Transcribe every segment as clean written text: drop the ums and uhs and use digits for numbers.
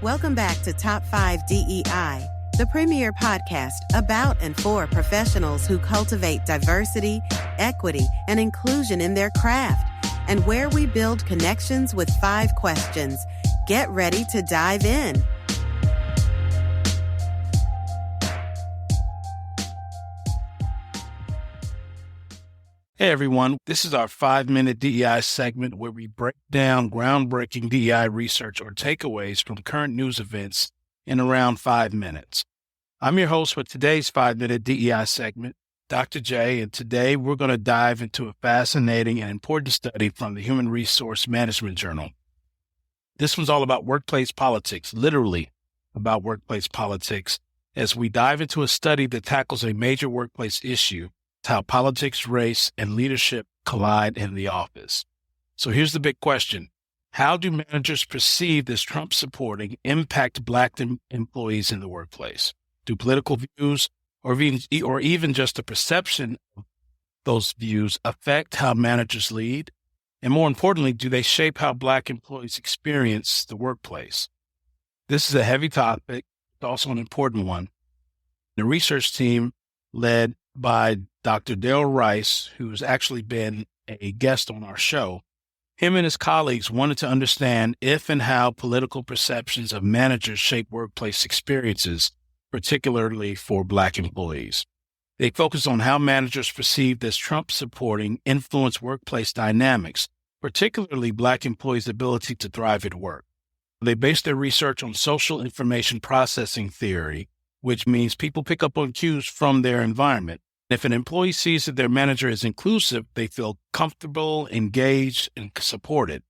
Welcome back to Top 5 DEI, the premier podcast about and for professionals who cultivate diversity, equity, and inclusion in their craft, and where we build connections with 5 questions. Get ready to dive in. Hey everyone, this is our 5-minute DEI segment where we break down groundbreaking DEI research or takeaways from current news events in around 5 minutes. I'm your host for today's 5-minute DEI segment, Dr. J, and today we're going to dive into a fascinating and important study from the Human Resource Management Journal. This one's all about workplace politics, literally about workplace politics, as we dive into a study that tackles a major workplace issue: how politics, race, and leadership collide in the office. So here's the big question. How do managers perceive this Trump-supporting impact Black employees in the workplace? Do political views or even just the perception of those views affect how managers lead? And more importantly, do they shape how Black employees experience the workplace? This is a heavy topic, but also an important one. The research team, led by Dr. Darryl Rice, who's actually been a guest on our show, him and his colleagues wanted to understand if and how political perceptions of managers shape workplace experiences, particularly for Black employees. They focused on how managers perceive this Trump-supporting influence workplace dynamics, particularly Black employees' ability to thrive at work. They based their research on social information processing theory, which means people pick up on cues from their environment. If an employee sees that their manager is inclusive, they feel comfortable, engaged, and supported.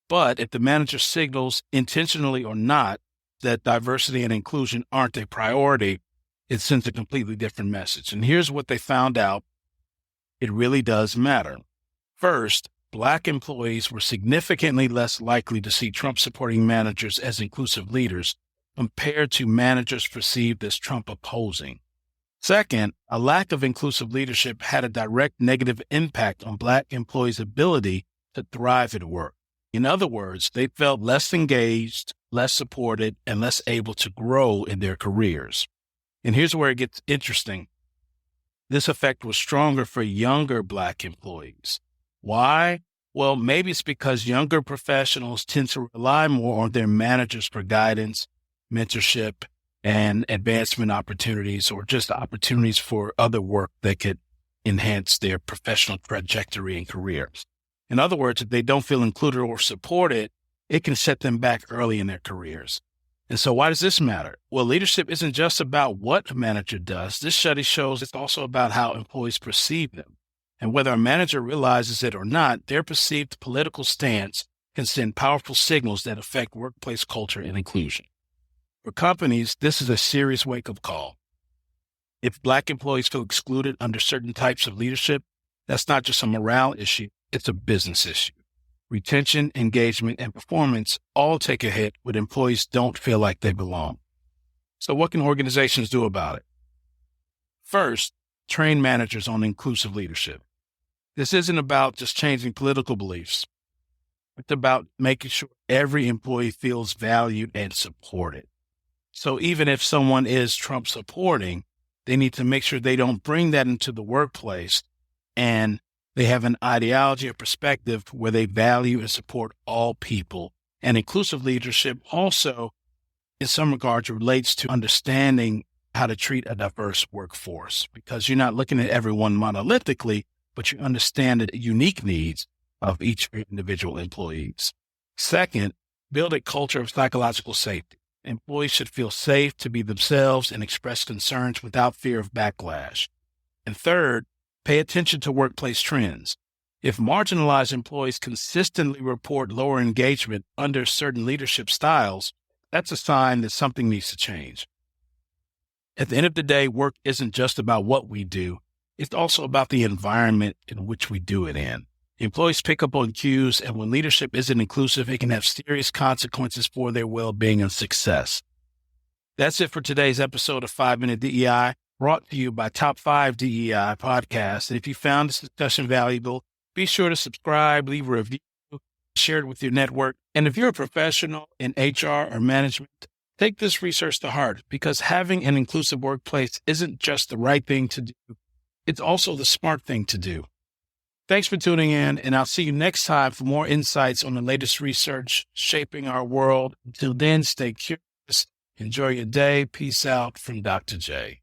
But if the manager signals, intentionally or not, that diversity and inclusion aren't a priority, it sends a completely different message. And here's what they found out. It really does matter. First, Black employees were significantly less likely to see Trump-supporting managers as inclusive leaders compared to managers perceived as Trump-opposing. Second, a lack of inclusive leadership had a direct negative impact on Black employees' ability to thrive at work. In other words, they felt less engaged, less supported, and less able to grow in their careers. And here's where it gets interesting. This effect was stronger for younger Black employees. Why? Well, maybe it's because younger professionals tend to rely more on their managers for guidance, mentorship, and advancement opportunities, or just opportunities for other work that could enhance their professional trajectory and career. In other words, if they don't feel included or supported, it can set them back early in their careers. And so why does this matter? Well, leadership isn't just about what a manager does. This study shows it's also about how employees perceive them. And whether a manager realizes it or not, their perceived political stance can send powerful signals that affect workplace culture and inclusion. For companies, this is a serious wake-up call. If Black employees feel excluded under certain types of leadership, that's not just a morale issue, it's a business issue. Retention, engagement, and performance all take a hit when employees don't feel like they belong. So what can organizations do about it? First, train managers on inclusive leadership. This isn't about just changing political beliefs. It's about making sure every employee feels valued and supported. So even if someone is Trump supporting, they need to make sure they don't bring that into the workplace, and they have an ideology or perspective where they value and support all people. And inclusive leadership also, in some regards, relates to understanding how to treat a diverse workforce, because you're not looking at everyone monolithically, but you understand the unique needs of each individual employees. Second, build a culture of psychological safety. Employees should feel safe to be themselves and express concerns without fear of backlash. And third, pay attention to workplace trends. If marginalized employees consistently report lower engagement under certain leadership styles, that's a sign that something needs to change. At the end of the day, work isn't just about what we do. It's also about the environment in which we do it in. Employees pick up on cues, and when leadership isn't inclusive, it can have serious consequences for their well-being and success. That's it for today's episode of 5-Minute DEI, brought to you by Top 5 DEI Podcast. And if you found this discussion valuable, be sure to subscribe, leave a review, share it with your network. And if you're a professional in HR or management Take this research to heart, because having an inclusive workplace isn't just the right thing to do, it's also the smart thing to do. Thanks for tuning in, and I'll see you next time for more insights on the latest research shaping our world. Until then, stay curious. Enjoy your day. Peace out from Dr. J.